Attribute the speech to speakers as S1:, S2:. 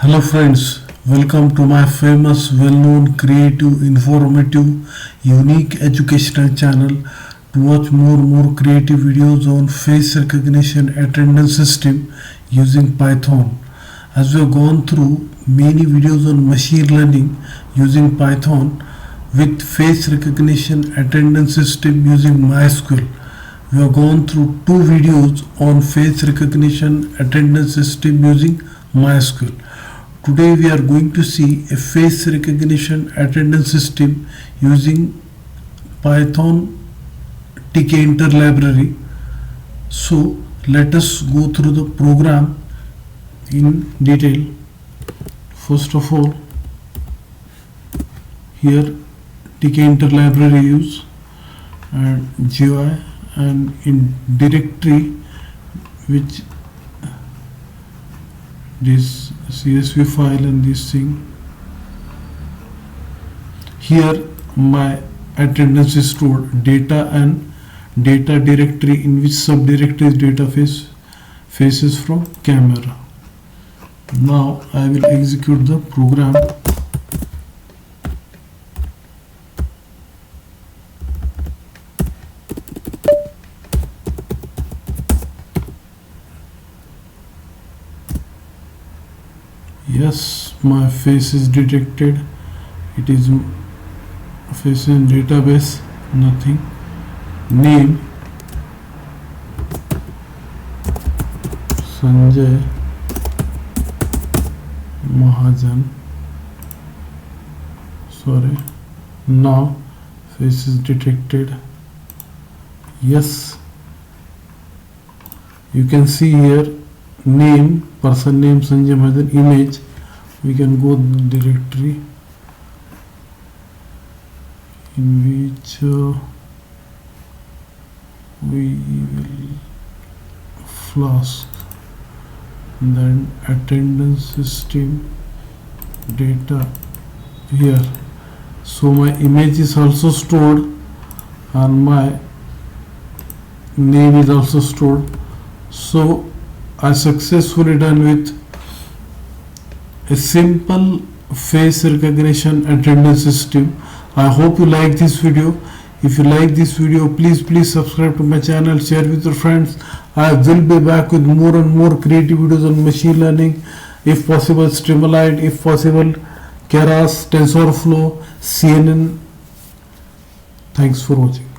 S1: Hello friends, welcome to my famous, well-known, creative, informative, unique educational channel. To watch more creative videos on face recognition attendance system using Python. As we have gone through many videos on machine learning using Python with face recognition attendance system using MySQL. We have gone through two videos on face recognition attendance system using MySQL. Today we are going to see a face recognition attendance system using Python Tkinter library. So let us go through the program in detail. First of all, here Tkinter library use and GUI, and in directory which this CSV file and this thing. Here my attendance is stored, data and data directory, in which subdirectory is data faces from camera. Now I will execute the program. Yes, my face is detected. It is face in database, nothing. Name Sanjay Mahajan. Sorry. Now face is detected. Yes, you can see here name, person name Sanjay Mahajan, image. We can go directory in which we will flask, then attendance system data here. So my image is also stored and my name is also stored. So I successfully done with a simple face recognition attendance system. I hope you like this video. If you like this video, please subscribe to my channel, share with your friends. I will be back with more and more creative videos on machine learning, if possible Streamline, if possible Keras, TensorFlow, CNN. Thanks for watching.